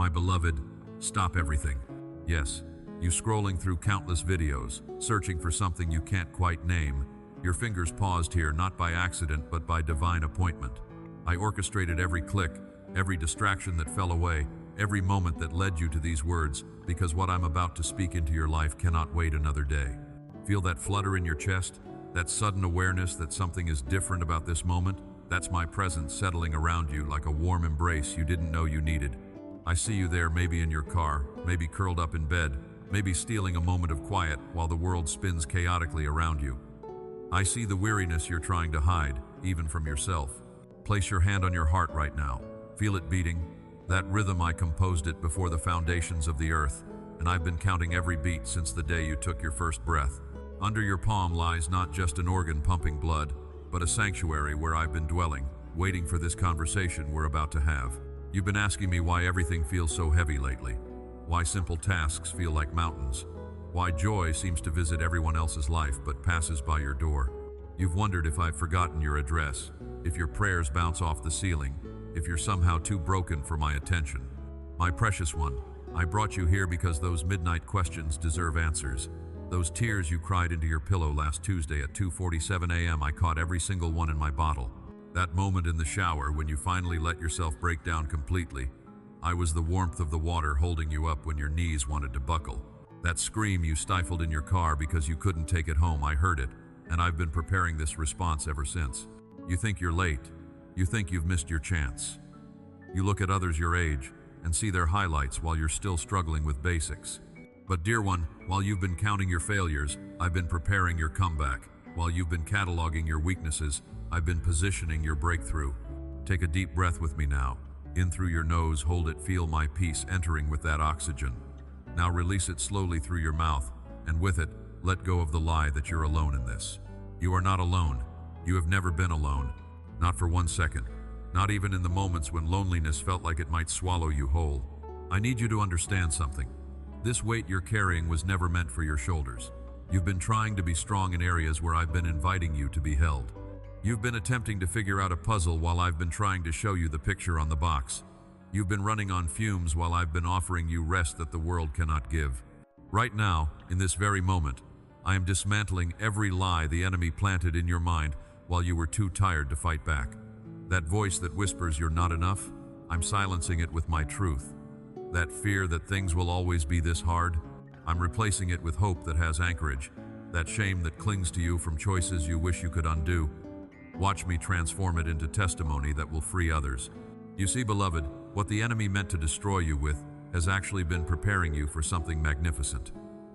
My beloved, stop everything. Yes, you scrolling through countless videos, searching for something you can't quite name. Your fingers paused here not by accident but by divine appointment. I orchestrated every click, every distraction that fell away, every moment that led you to these words, because what I'm about to speak into your life cannot wait another day. Feel that flutter in your chest? That sudden awareness that something is different about this moment? That's my presence settling around you like a warm embrace you didn't know you needed. I see you there, maybe in your car, maybe curled up in bed, maybe stealing a moment of quiet while the world spins chaotically around you. I see the weariness you're trying to hide, even from yourself. Place your hand on your heart right now. Feel it beating. That rhythm, I composed it before the foundations of the earth, and I've been counting every beat since the day you took your first breath. Under your palm lies not just an organ pumping blood, but a sanctuary where I've been dwelling, waiting for this conversation we're about to have. You've been asking me why everything feels so heavy lately, why simple tasks feel like mountains, why joy seems to visit everyone else's life but passes by your door. You've wondered if I've forgotten your address, if your prayers bounce off the ceiling, if you're somehow too broken for my attention. My precious one, I brought you here because those midnight questions deserve answers. Those tears you cried into your pillow last Tuesday at 2:47 a.m., I caught every single one in my bottle. That moment in the shower when you finally let yourself break down completely. I was the warmth of the water holding you up when your knees wanted to buckle. That scream you stifled in your car because you couldn't take it home, I heard it, and I've been preparing this response ever since. You think you're late. You think you've missed your chance. You look at others your age and see their highlights while you're still struggling with basics. But dear one, while you've been counting your failures, I've been preparing your comeback. While you've been cataloging your weaknesses, I've been positioning your breakthrough. Take a deep breath with me now. In through your nose, hold it, feel my peace entering with that oxygen. Now release it slowly through your mouth, and with it, let go of the lie that you're alone in this. You are not alone. You have never been alone. Not for 1 second. Not even in the moments when loneliness felt like it might swallow you whole. I need you to understand something. This weight you're carrying was never meant for your shoulders. You've been trying to be strong in areas where I've been inviting you to be held. You've been attempting to figure out a puzzle while I've been trying to show you the picture on the box. You've been running on fumes while I've been offering you rest that the world cannot give. Right now, in this very moment, I am dismantling every lie the enemy planted in your mind while you were too tired to fight back. That voice that whispers you're not enough, I'm silencing it with my truth. That fear that things will always be this hard, I'm replacing it with hope that has anchorage. That shame that clings to you from choices you wish you could undo. Watch me transform it into testimony that will free others. You see, beloved, what the enemy meant to destroy you with has actually been preparing you for something magnificent.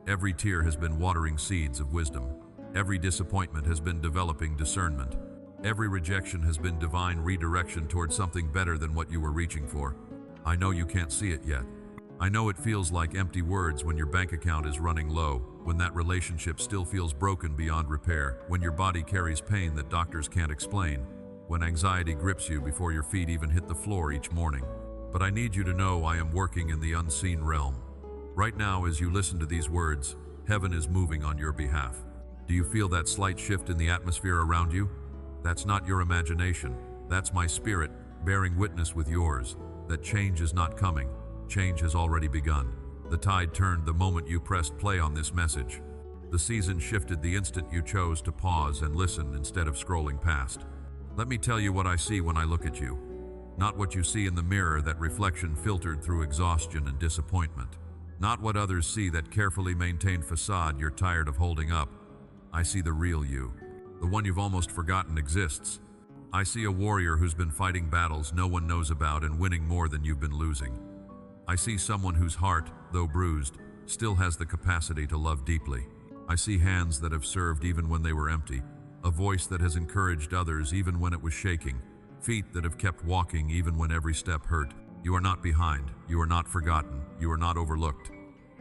Every tear has been watering seeds of wisdom. Every disappointment has been developing discernment. Every rejection has been divine redirection towards something better than what you were reaching for. I know you can't see it yet. I know it feels like empty words when your bank account is running low, when that relationship still feels broken beyond repair, when your body carries pain that doctors can't explain, when anxiety grips you before your feet even hit the floor each morning. But I need you to know I am working in the unseen realm. Right now, as you listen to these words, heaven is moving on your behalf. Do you feel that slight shift in the atmosphere around you? That's not your imagination. That's my spirit bearing witness with yours that change is not coming. Change has already begun. The tide turned the moment you pressed play on this message. The season shifted the instant you chose to pause and listen instead of scrolling past. Let me tell you what I see when I look at you. Not what you see in the mirror, that reflection filtered through exhaustion and disappointment. Not what others see, that carefully maintained facade you're tired of holding up. I see the real you, the one you've almost forgotten exists. I see a warrior who's been fighting battles no one knows about and winning more than you've been losing. I see someone whose heart, though bruised, still has the capacity to love deeply. I see hands that have served even when they were empty, a voice that has encouraged others even when it was shaking, feet that have kept walking even when every step hurt. You are not behind, you are not forgotten, you are not overlooked.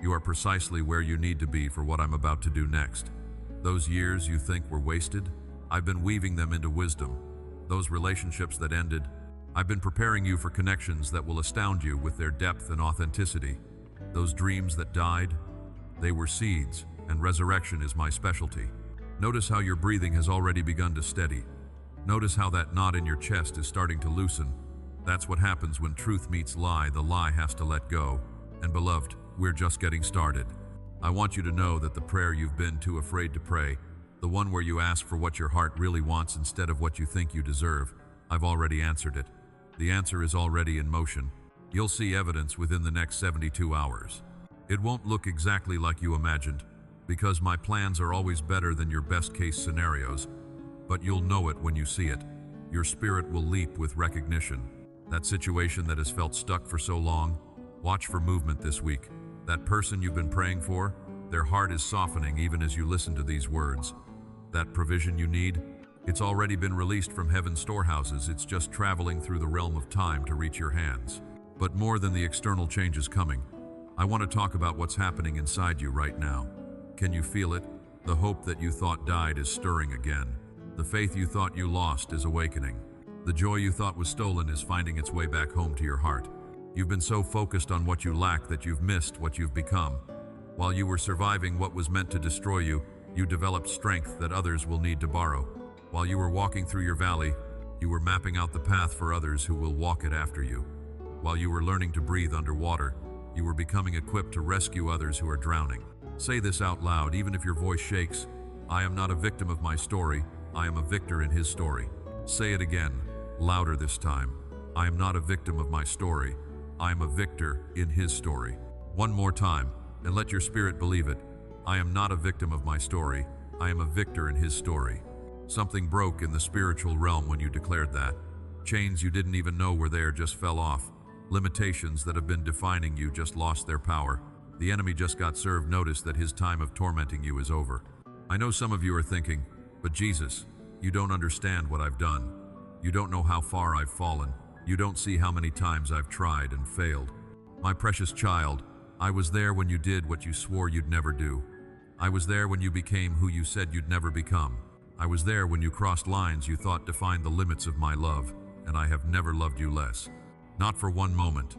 You are precisely where you need to be for what I'm about to do next. Those years you think were wasted, I've been weaving them into wisdom. Those relationships that ended, I've been preparing you for connections that will astound you with their depth and authenticity. Those dreams that died, they were seeds, and resurrection is my specialty. Notice how your breathing has already begun to steady. Notice how that knot in your chest is starting to loosen. That's what happens when truth meets lie. The lie has to let go. And beloved, we're just getting started. I want you to know that the prayer you've been too afraid to pray, the one where you ask for what your heart really wants instead of what you think you deserve, I've already answered it. The answer is already in motion. You'll see evidence within the next 72 hours. It won't look exactly like you imagined, because my plans are always better than your best-case scenarios, but you'll know it when you see it. Your spirit will leap with recognition. That situation that has felt stuck for so long, watch for movement this week. That person you've been praying for, their heart is softening even as you listen to these words. That provision you need, it's already been released from heaven's storehouses. It's just traveling through the realm of time to reach your hands. But more than the external changes coming, I want to talk about what's happening inside you right now. Can you feel it? The hope that you thought died is stirring again. The faith you thought you lost is awakening. The joy you thought was stolen is finding its way back home to your heart. You've been so focused on what you lack that you've missed what you've become. While you were surviving what was meant to destroy you, you developed strength that others will need to borrow. While you were walking through your valley, you were mapping out the path for others who will walk it after you. While you were learning to breathe underwater, you were becoming equipped to rescue others who are drowning. Say this out loud, even if your voice shakes. I am not a victim of my story. I am a victor in his story. Say it again, louder this time. I am not a victim of my story. I am a victor in his story. One more time, and let your spirit believe it. I am not a victim of my story. I am a victor in his story. Something broke in the spiritual realm when you declared that. Chains you didn't even know were there just fell off. Limitations that have been defining you just lost their power. The enemy just got served notice that his time of tormenting you is over. I know some of you are thinking, but Jesus, you don't understand what I've done. You don't know how far I've fallen. You don't see how many times I've tried and failed. My precious child, I was there when you did what you swore you'd never do. I was there when you became who you said you'd never become. I was there when you crossed lines you thought defined the limits of my love, and I have never loved you less. Not for one moment.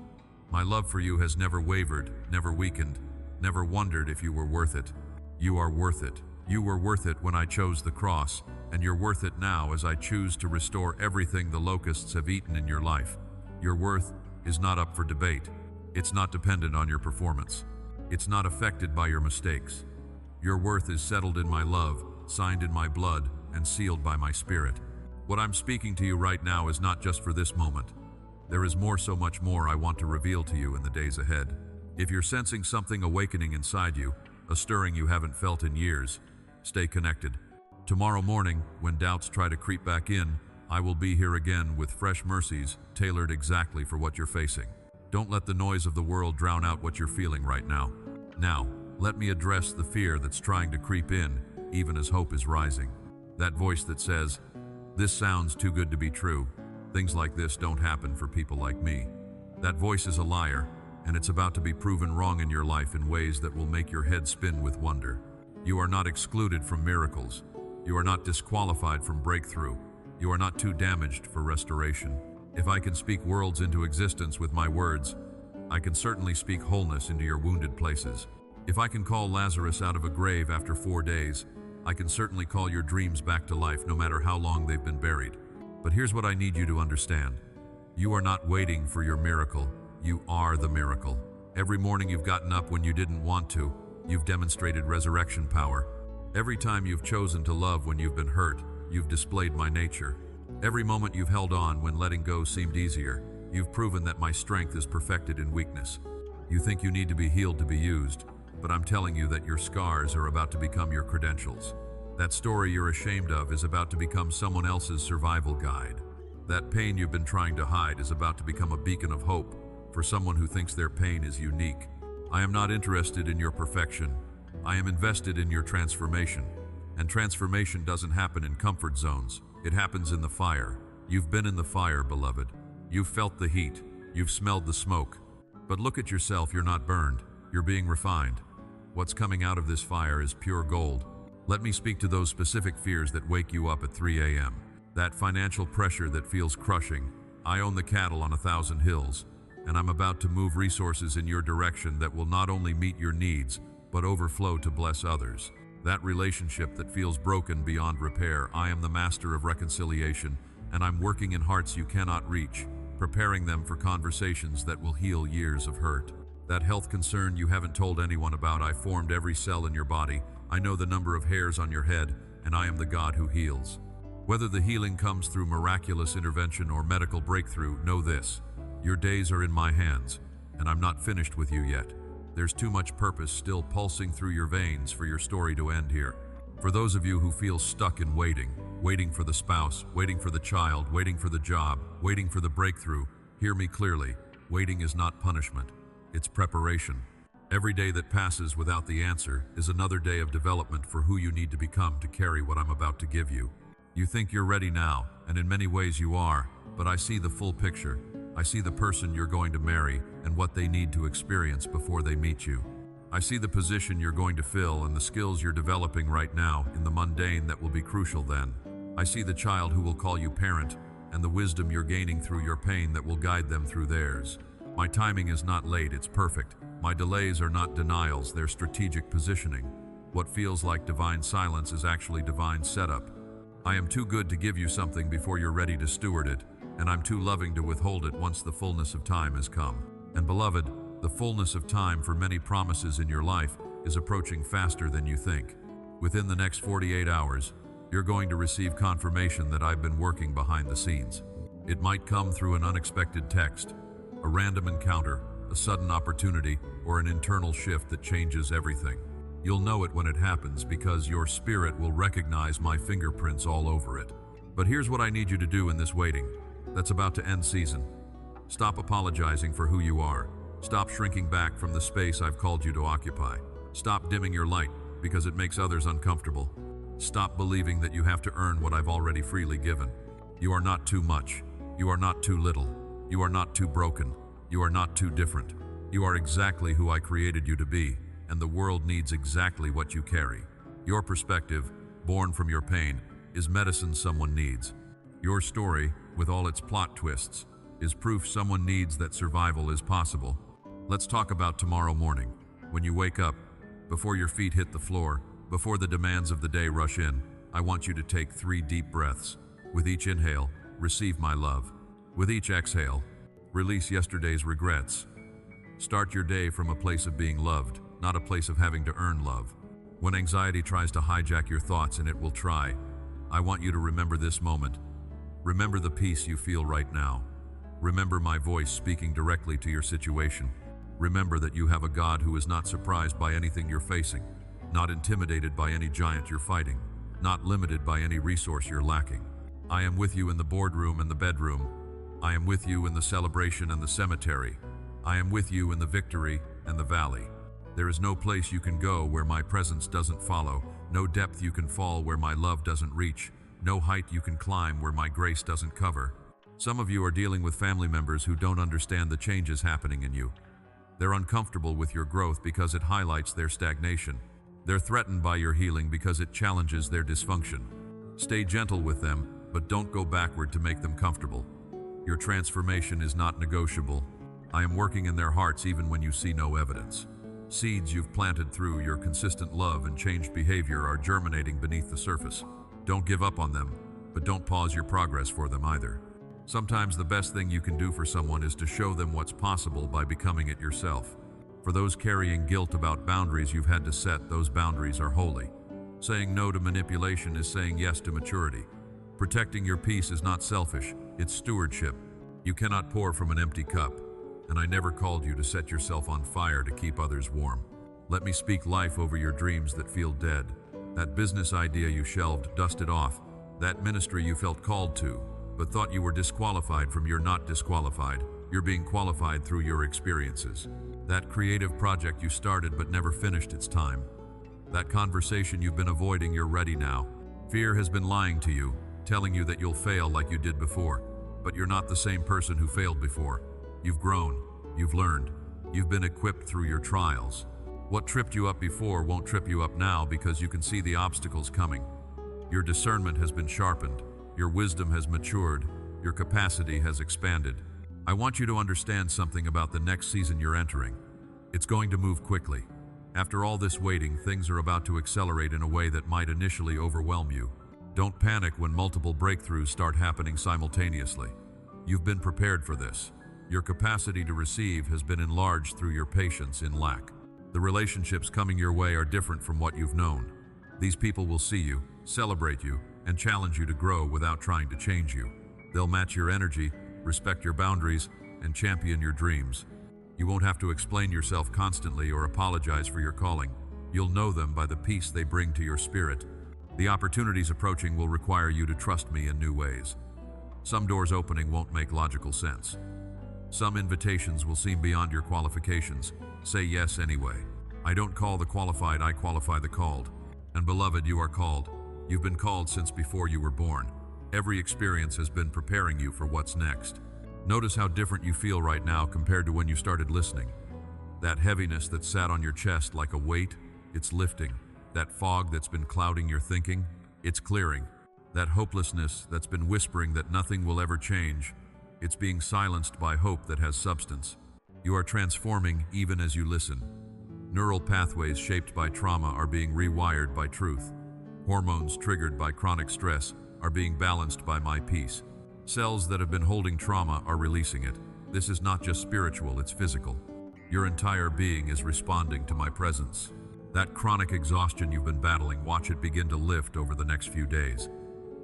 My love for you has never wavered, never weakened, never wondered if you were worth it. You are worth it. You were worth it when I chose the cross, and you're worth it now as I choose to restore everything the locusts have eaten in your life. Your worth is not up for debate. It's not dependent on your performance. It's not affected by your mistakes. Your worth is settled in my love, signed in my blood, and sealed by my spirit. What I'm speaking to you right now is not just for this moment. There is more, so much more I want to reveal to you in the days ahead. If you're sensing something awakening inside you, a stirring you haven't felt in years, stay connected. Tomorrow morning, when doubts try to creep back in, I will be here again with fresh mercies tailored exactly for what you're facing. Don't let the noise of the world drown out what you're feeling right now. Now, let me address the fear that's trying to creep in, even as hope is rising. That voice that says, "This sounds too good to be true. Things like this don't happen for people like me." That voice is a liar, and it's about to be proven wrong in your life in ways that will make your head spin with wonder. You are not excluded from miracles. You are not disqualified from breakthrough. You are not too damaged for restoration. If I can speak worlds into existence with my words, I can certainly speak wholeness into your wounded places. If I can call Lazarus out of a grave after 4 days, I can certainly call your dreams back to life no matter how long they've been buried. But here's what I need you to understand. You are not waiting for your miracle. You are the miracle. Every morning you've gotten up when you didn't want to, you've demonstrated resurrection power. Every time you've chosen to love when you've been hurt, you've displayed my nature. Every moment you've held on when letting go seemed easier, you've proven that my strength is perfected in weakness. You think you need to be healed to be used, but I'm telling you that your scars are about to become your credentials. That story you're ashamed of is about to become someone else's survival guide. That pain you've been trying to hide is about to become a beacon of hope for someone who thinks their pain is unique. I am not interested in your perfection. I am invested in your transformation. And transformation doesn't happen in comfort zones. It happens in the fire. You've been in the fire, beloved. You've felt the heat. You've smelled the smoke. But look at yourself, you're not burned. You're being refined. What's coming out of this fire is pure gold. Let me speak to those specific fears that wake you up at 3 a.m. That financial pressure that feels crushing. I own the cattle on 1,000 hills, and I'm about to move resources in your direction that will not only meet your needs, but overflow to bless others. That relationship that feels broken beyond repair. I am the master of reconciliation, and I'm working in hearts you cannot reach. preparing them for conversations that will heal years of hurt. That health concern you haven't told anyone about, I formed every cell in your body, I know the number of hairs on your head, and I am the God who heals. Whether the healing comes through miraculous intervention or medical breakthrough, know this: your days are in my hands, and I'm not finished with you yet. There's too much purpose still pulsing through your veins for your story to end here. For those of you who feel stuck in waiting for the spouse, waiting for the child, waiting for the job, waiting for the breakthrough, hear me clearly. Waiting is not punishment, it's preparation. Every day that passes without the answer is another day of development for who you need to become to carry what I'm about to give you. You think you're ready now, and in many ways you are, but I see the full picture. I see the person you're going to marry and what they need to experience before they meet you. I see the position you're going to fill and the skills you're developing right now in the mundane that will be crucial then. I see the child who will call you parent and the wisdom you're gaining through your pain that will guide them through theirs. My timing is not late, it's perfect. My delays are not denials, they're strategic positioning. What feels like divine silence is actually divine setup. I am too good to give you something before you're ready to steward it, and I'm too loving to withhold it once the fullness of time has come. And beloved, the fullness of time for many promises in your life is approaching faster than you think. Within the next 48 hours, you're going to receive confirmation that I've been working behind the scenes. It might come through an unexpected text, a random encounter, a sudden opportunity, or an internal shift that changes everything. You'll know it when it happens because your spirit will recognize my fingerprints all over it. But here's what I need you to do in this waiting that's about to end season. Stop apologizing for who you are. Stop shrinking back from the space I've called you to occupy. Stop dimming your light because it makes others uncomfortable. Stop believing that you have to earn what I've already freely given. You are not too much. You are not too little. You are not too broken. You are not too different. You are exactly who I created you to be, and the world needs exactly what you carry. Your perspective, born from your pain, is medicine someone needs. Your story, with all its plot twists, is proof someone needs that survival is possible. Let's talk about tomorrow morning. When you wake up, before your feet hit the floor, before the demands of the day rush in, I want you to take 3 deep breaths. With each inhale, receive my love. With each exhale, release yesterday's regrets. Start your day from a place of being loved, not a place of having to earn love. When anxiety tries to hijack your thoughts, and it will try, I want you to remember this moment. Remember the peace you feel right now. Remember my voice speaking directly to your situation. Remember that you have a God who is not surprised by anything you're facing, not intimidated by any giant you're fighting, not limited by any resource you're lacking. I am with you in the boardroom and the bedroom. I am with you in the celebration and the cemetery. I am with you in the victory and the valley. There is no place you can go where my presence doesn't follow, no depth you can fall where my love doesn't reach, no height you can climb where my grace doesn't cover. Some of you are dealing with family members who don't understand the changes happening in you. They're uncomfortable with your growth because it highlights their stagnation. They're threatened by your healing because it challenges their dysfunction. Stay gentle with them, but don't go backward to make them comfortable. Your transformation is not negotiable. I am working in their hearts even when you see no evidence. Seeds you've planted through your consistent love and changed behavior are germinating beneath the surface. Don't give up on them, but don't pause your progress for them either. Sometimes the best thing you can do for someone is to show them what's possible by becoming it yourself. For those carrying guilt about boundaries you've had to set, those boundaries are holy. Saying no to manipulation is saying yes to maturity. Protecting your peace is not selfish, it's stewardship. You cannot pour from an empty cup, and I never called you to set yourself on fire to keep others warm. Let me speak life over your dreams that feel dead. That business idea you shelved, dust it off. That ministry you felt called to, but thought you were disqualified from, you're not disqualified. You're being qualified through your experiences. That creative project you started but never finished, its time. That conversation you've been avoiding, you're ready now. Fear has been lying to you, telling you that you'll fail like you did before. But you're not the same person who failed before. You've grown, you've learned, you've been equipped through your trials. What tripped you up before won't trip you up now because you can see the obstacles coming. Your discernment has been sharpened. Your wisdom has matured, your capacity has expanded. I want you to understand something about the next season you're entering. It's going to move quickly. After all this waiting, things are about to accelerate in a way that might initially overwhelm you. Don't panic when multiple breakthroughs start happening simultaneously. You've been prepared for this. Your capacity to receive has been enlarged through your patience in lack. The relationships coming your way are different from what you've known. These people will see you, celebrate you, and challenge you to grow without trying to change you. They'll match your energy, respect your boundaries, and champion your dreams. You won't have to explain yourself constantly or apologize for your calling. You'll know them by the peace they bring to your spirit. The opportunities approaching will require you to trust me in new ways. Some doors opening won't make logical sense. Some invitations will seem beyond your qualifications. Say yes anyway. I don't call the qualified, I qualify the called. And beloved, you are called. You've been called since before you were born. Every experience has been preparing you for what's next. Notice how different you feel right now compared to when you started listening. That heaviness that sat on your chest like a weight, it's lifting. That fog that's been clouding your thinking, it's clearing. That hopelessness that's been whispering that nothing will ever change, it's being silenced by hope that has substance. You are transforming even as you listen. Neural pathways shaped by trauma are being rewired by truth. Hormones triggered by chronic stress are being balanced by my peace. Cells that have been holding trauma are releasing it. This is not just spiritual, it's physical. Your entire being is responding to my presence. That chronic exhaustion you've been battling, watch it begin to lift over the next few days.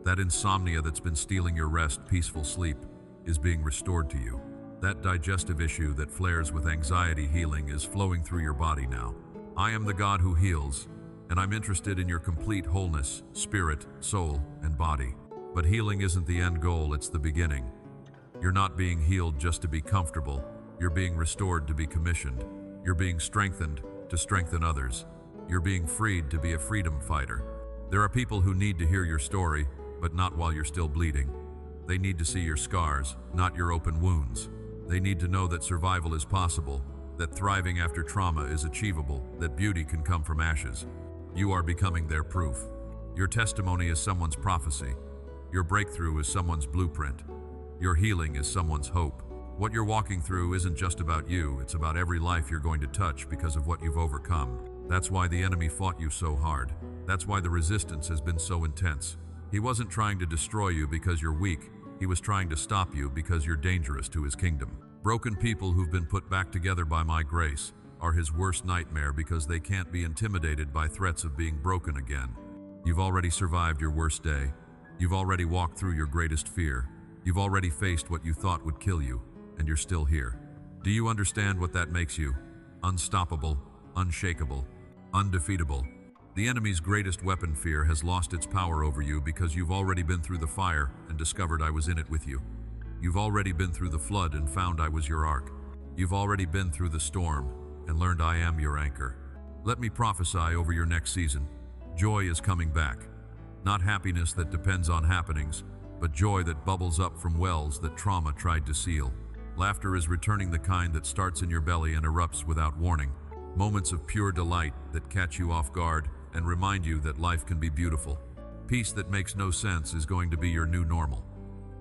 That insomnia that's been stealing your rest, peaceful sleep, is being restored to you. That digestive issue that flares with anxiety, healing is flowing through your body now. I am the God who heals, and I'm interested in your complete wholeness, spirit, soul, and body. But healing isn't the end goal, it's the beginning. You're not being healed just to be comfortable. You're being restored to be commissioned. You're being strengthened to strengthen others. You're being freed to be a freedom fighter. There are people who need to hear your story, but not while you're still bleeding. They need to see your scars, not your open wounds. They need to know that survival is possible, that thriving after trauma is achievable, that beauty can come from ashes. You are becoming their proof. Your testimony is someone's prophecy. Your breakthrough is someone's blueprint. Your healing is someone's hope. What you're walking through isn't just about you, it's about every life you're going to touch because of what you've overcome. That's why the enemy fought you so hard. That's why the resistance has been so intense. He wasn't trying to destroy you because you're weak. He was trying to stop you because you're dangerous to his kingdom. Broken people who've been put back together by my grace are his worst nightmare because they can't be intimidated by threats of being broken again. You've already survived your worst day. You've already walked through your greatest fear. You've already faced what you thought would kill you, and you're still here. Do you understand what that makes you? Unstoppable, unshakable, undefeatable. The enemy's greatest weapon, fear, has lost its power over you because you've already been through the fire and discovered I was in it with you. You've already been through the flood and found I was your ark. You've already been through the storm and learned I am your anchor. Let me prophesy over your next season. Joy is coming back. Not happiness that depends on happenings, but joy that bubbles up from wells that trauma tried to seal. Laughter is returning, the kind that starts in your belly and erupts without warning. Moments of pure delight that catch you off guard and remind you that life can be beautiful. Peace that makes no sense is going to be your new normal.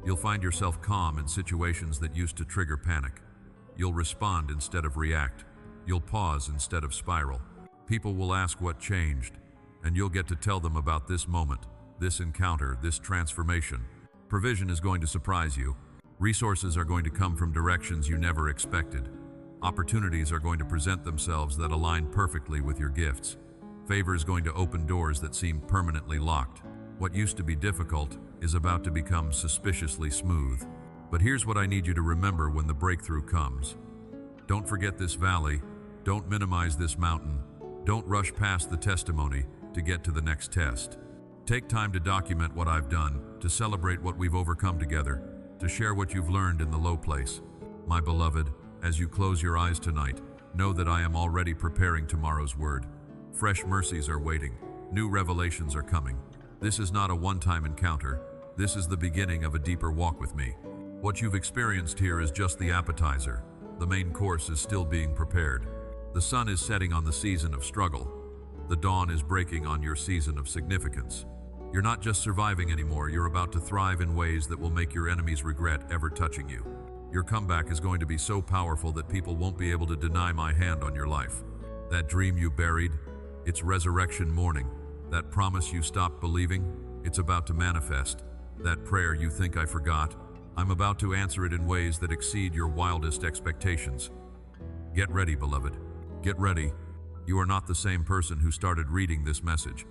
You'll find yourself calm in situations that used to trigger panic. You'll respond instead of react. You'll pause instead of spiral. People will ask what changed, and you'll get to tell them about this moment, this encounter, this transformation. Provision is going to surprise you. Resources are going to come from directions you never expected. Opportunities are going to present themselves that align perfectly with your gifts. Favor is going to open doors that seem permanently locked. What used to be difficult is about to become suspiciously smooth. But here's what I need you to remember when the breakthrough comes. Don't forget this valley. Don't minimize this mountain. Don't rush past the testimony to get to the next test. Take time to document what I've done, to celebrate what we've overcome together, to share what you've learned in the low place. My beloved, as you close your eyes tonight, know that I am already preparing tomorrow's word. Fresh mercies are waiting. New revelations are coming. This is not a one-time encounter. This is the beginning of a deeper walk with me. What you've experienced here is just the appetizer. The main course is still being prepared. The sun is setting on the season of struggle. The dawn is breaking on your season of significance. You're not just surviving anymore, you're about to thrive in ways that will make your enemies regret ever touching you. Your comeback is going to be so powerful that people won't be able to deny my hand on your life. That dream you buried, it's resurrection morning. That promise you stopped believing, it's about to manifest. That prayer you think I forgot, I'm about to answer it in ways that exceed your wildest expectations. Get ready, beloved. Get ready. You are not the same person who started reading this message.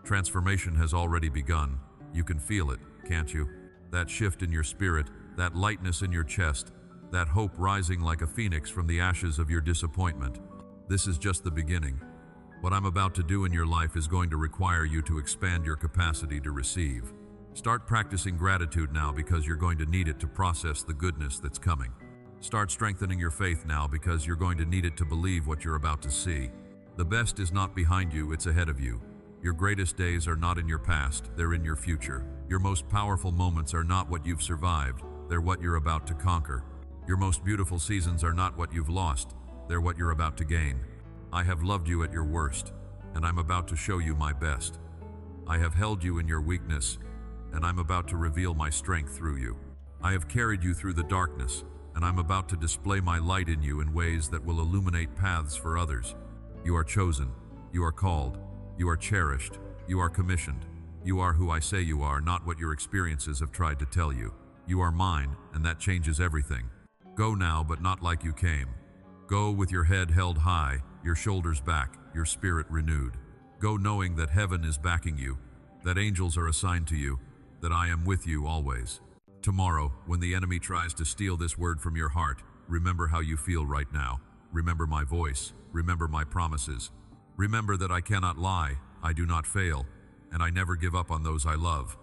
Transformation has already begun. You can feel it, can't you? That shift in your spirit, that lightness in your chest, that hope rising like a phoenix from the ashes of your disappointment. This is just the beginning. What I'm about to do in your life is going to require you to expand your capacity to receive. Start practicing gratitude now because you're going to need it to process the goodness that's coming. Start strengthening your faith now because you're going to need it to believe what you're about to see. The best is not behind you, it's ahead of you. Your greatest days are not in your past, they're in your future. Your most powerful moments are not what you've survived, they're what you're about to conquer. Your most beautiful seasons are not what you've lost, they're what you're about to gain. I have loved you at your worst, and I'm about to show you my best. I have held you in your weakness, and I'm about to reveal my strength through you. I have carried you through the darkness, and I'm about to display my light in you in ways that will illuminate paths for others. You are chosen, you are called, you are cherished, you are commissioned. You are who I say you are, not what your experiences have tried to tell you. You are mine, and that changes everything. Go now, but not like you came. Go with your head held high, your shoulders back, your spirit renewed. Go knowing that heaven is backing you, that angels are assigned to you, that I am with you always. Tomorrow, when the enemy tries to steal this word from your heart, remember how you feel right now. Remember my voice. Remember my promises. Remember that I cannot lie, I do not fail, and I never give up on those I love.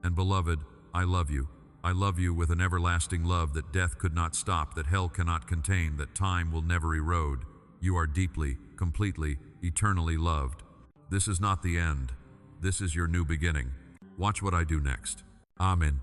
And beloved, I love you. I love you with an everlasting love that death could not stop, that hell cannot contain, that time will never erode. You are deeply, completely, eternally loved. This is not the end. This is your new beginning. Watch what I do next. Amen.